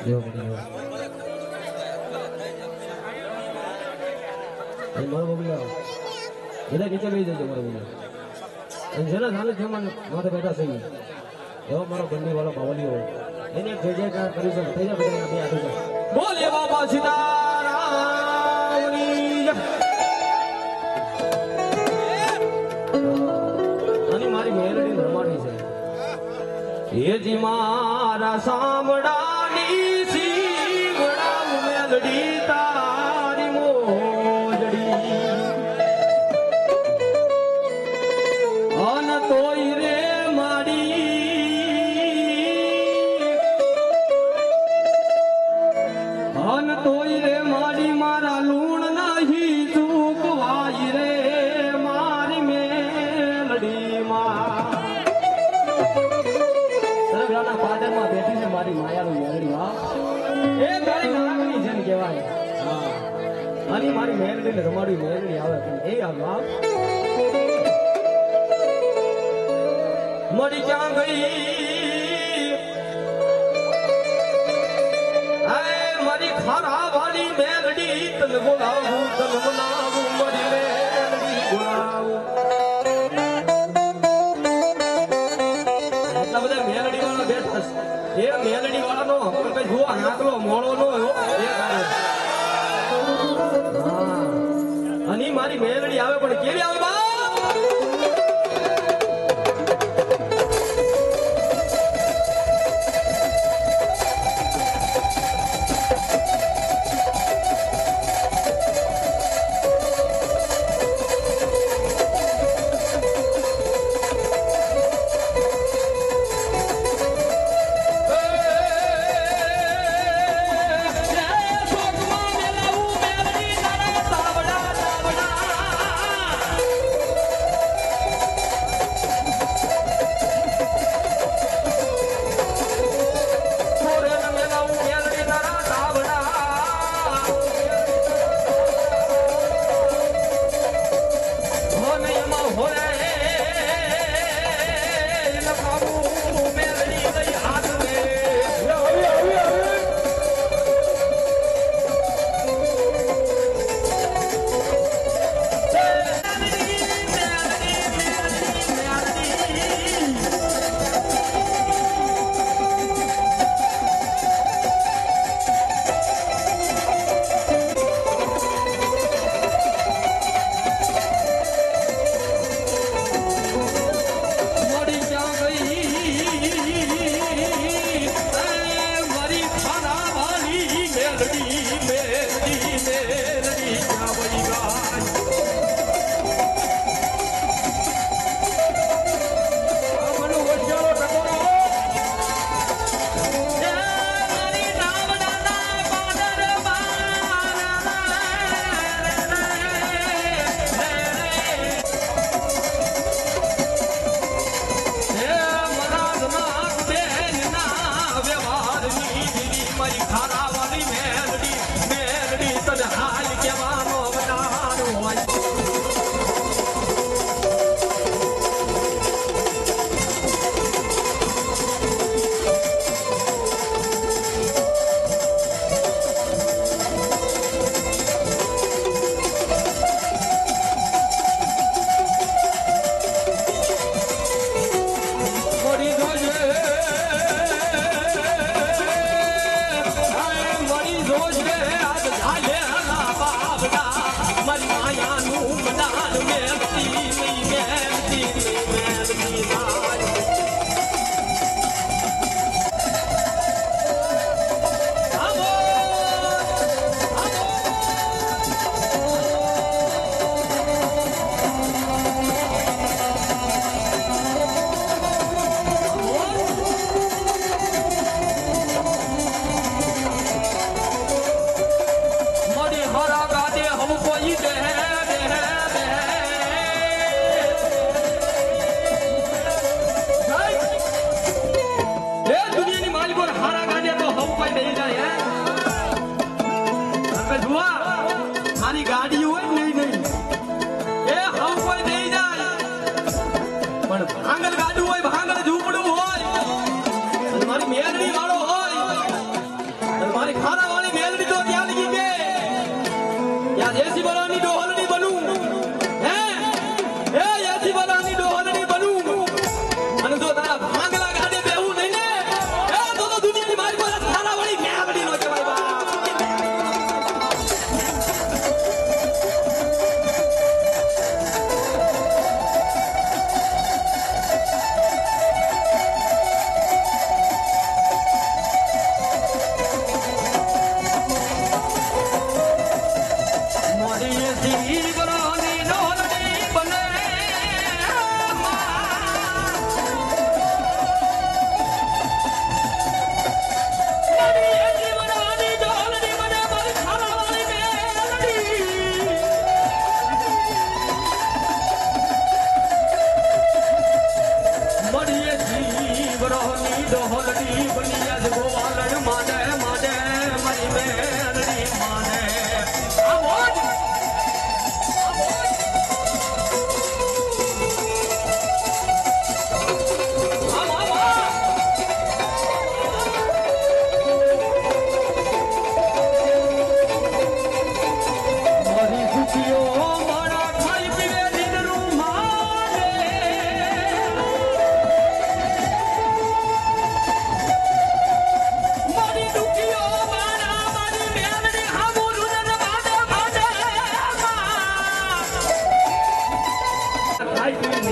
જો બની એ મારો બબલા બધા નીચે લઈ જજો મારો બબલા અને જેના નાલે જમણ માથે બેઠા છે એવો મારો બંને વાળો બાવલીઓ એને જે જે કાર કરી છે થઈ જાય બધા બે હાથ છે બોલે બાબા સીતારામની અને મારી મેલડી રમાડી છે એ જી મારા સાંભળાની સીવડા મેલડી તારી મોજડી અન તોય રે મારી મારા લૂણ નહીં ચૂકવાય રે મારી મેલડી માં પાદરમાં બેઠી છે મારી માયાનું મેલડી હા એ તારી નાગની જેમ કહેવાય હા અને મારી મેલડીને રમાડી મેલડી આવે એ આવે મળી ક્યાં ગઈ મારી ખારા વાળી મેલડી તન બોલાવું મારી મેલડી બોલાવું એટલા બધા મેલડી વાળા બેઠા એ મેલડી વાળાનો કઈ જો આંકલો મોળો નો અને મારી મેલડી આવે પણ કેવી આવે બા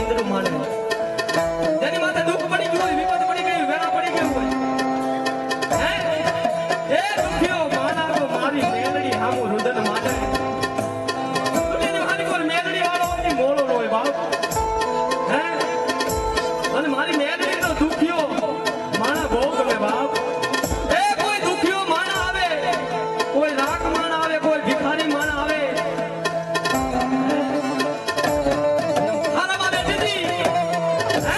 ઈંદડું માને જેની માથે દુઃખ પડી ગયું હોય વિપત પડી ગઈ વેરા પડી ગયું હોય હે એ દુખિયો માનારો મારી મેલડી હામુ રુદન માટે દુનિયાની મારી કોઈ મેલડી વાળો ની મોળો ન હોય બાપ હે અને મારી મેલડી નો દુખિયો માણા બહુ ગમે બાપ એ કોઈ દુખિયો માણા આવે કોઈ રાખ માણા આવે કોઈ ભિખારી માણા આવે ખારામાં બેઠી હતી હે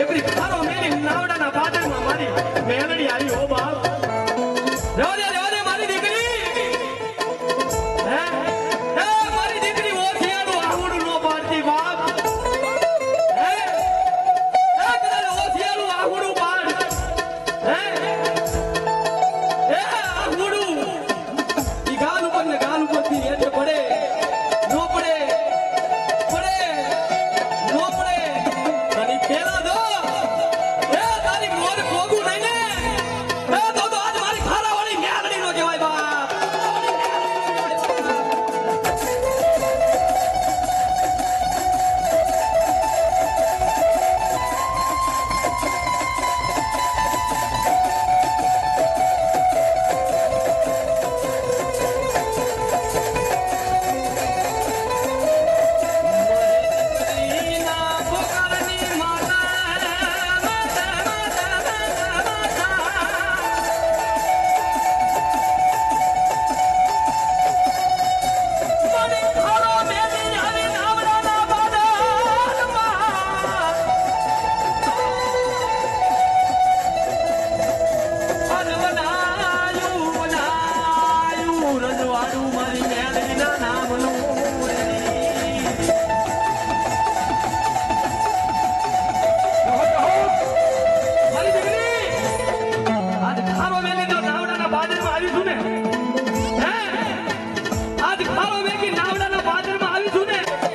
એવી ખારો મેલી નાવડાના પાદરમાં મારી મેલડી આવી હો બાપ રેવા દે મારી દીકરી હે હે મારી દીકરી ઓથિયાનું આહુડું નો પાડતી બાપ હે કદાચ ઓથિયાનું આહુડું પાડ હે આહુડું ઈ ગાલ ઉપર ને ગાલ ઉપરથી હેઠે પડે નો પડે પડે નો પડે અને પેલા દો એ તારી મોર ભોગું નહીં ને એ તો આજ મારી ખારાવાળી મેલડી નો કહેવાય બાપ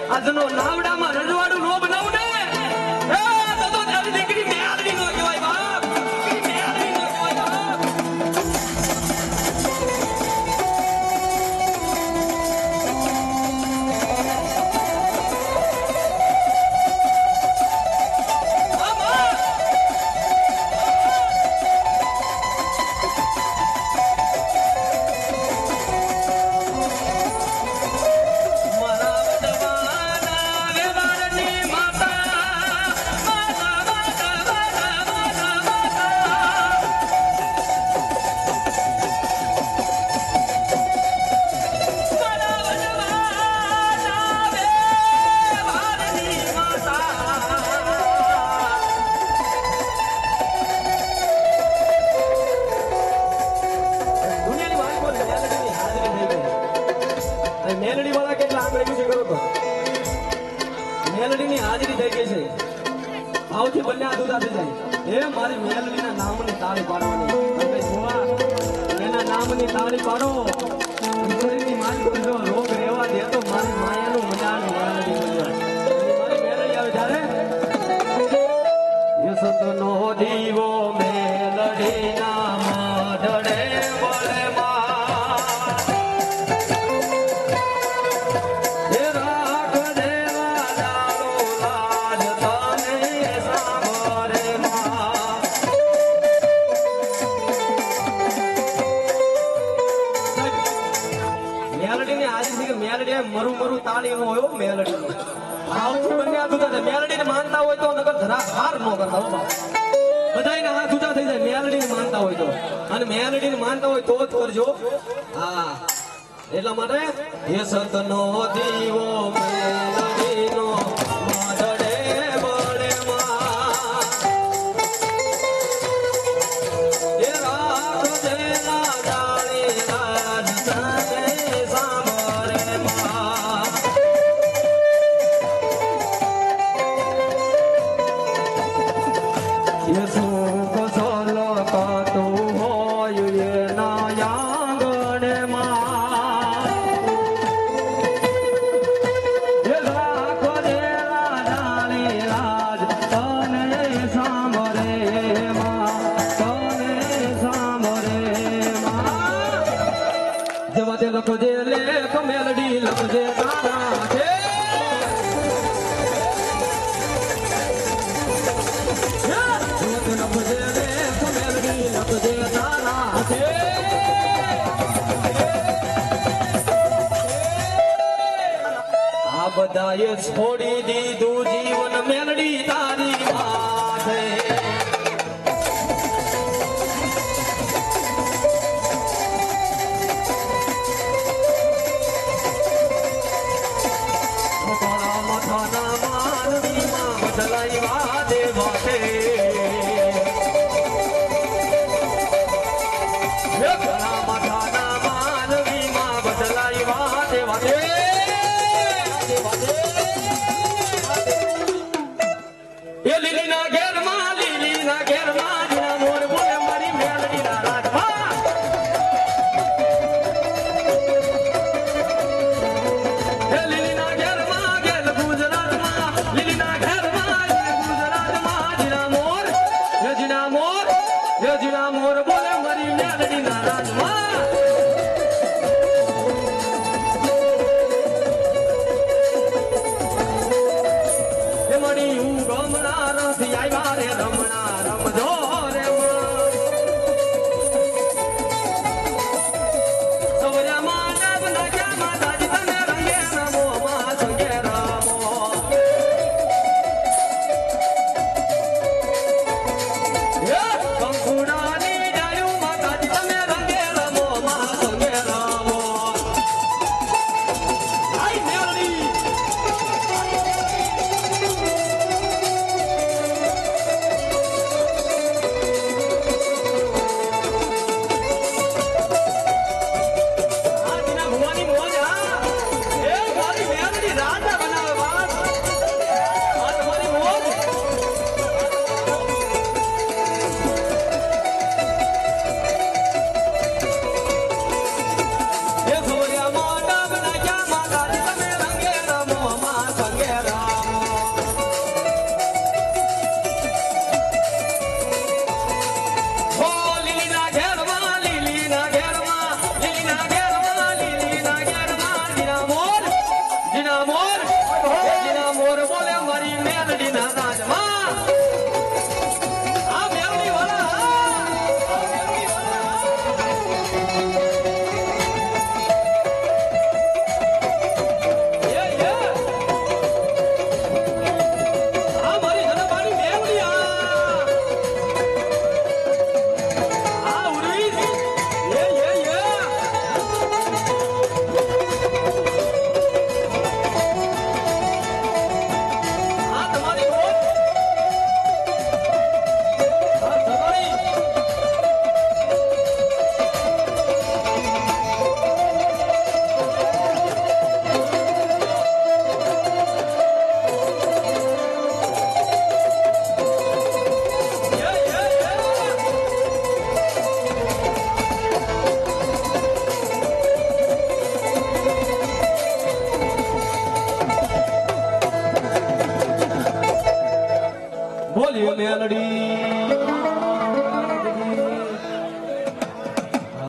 આજનો નાવડામાં રજવાડું નો બનાવું ને તો તારી દીકરી મેલડી નો કહેવાય બાપ મેલડી નો કહેવાય બાપ મેલડી વાળા કેટલા આંગળી ઊંચી કરો તો મેલડી ની હાજરી થઈ ગઈ છે આવથી બંને આ જુદા થઈ જાય એ મારી મેલડી ના નામની તાળી પાડવાની જોવા એના નામની તાળી પાડો ઈશ્વરીની માલિક જો રોગ રહેવા દે તો મારી માયાનું મજાનું મેલડી મારી મેલડી આવે ત્યારે યસતનો દીવો મેલડી ના મઢડે વળે મરું તાળી નો હોય મેલડી આવતું બંને આ જુદા મેલડી ને માનતા હોય તો નકર ધરા હાર નો કરતા હો બાપ બધાયના હાથ જુદા થઈ જાય મેલડી ને માનતા હોય તો અને મેલડી ને માનતા હોય તો જ કરજો હા એટલા માટે હે સતનો દીવો મેલડી નો મઢડે બળે માં એ રાત દેલા જાળી રાજ સાજે સામરે માં યસુ કસલ કાતો હોય એના આંગણે માં બધાએ છોડી દીધું જીવન મેલડી તારી માથે મથાના માનવીમાં બદલાઈ વાદે વાતે મથાના માનવીમાં બદલાઈ વાદે વાતે લીલીના ઘેરમાં જીના મોર બોલે મારી મેલડીના રાજમાં લીલીના ઘેરમાં ગેલ ગુજરાતમાં લીલીના ઘેરમાં ગુજરાતમાં જીના મોર બોલે મારી મેલડીના રાજમાં મણી હું ગમણા રથી આવ્યા રે રમણા રમજો રે સવર્યા માનવ નાખ્યા માતાજી તમે રંગે રમો માં સંગે રમો કંકુડાની ડાયું માતાજી તમે રંગે રમો માં સંગે રમો આઈ મેલડી બોલ્યો મેલડી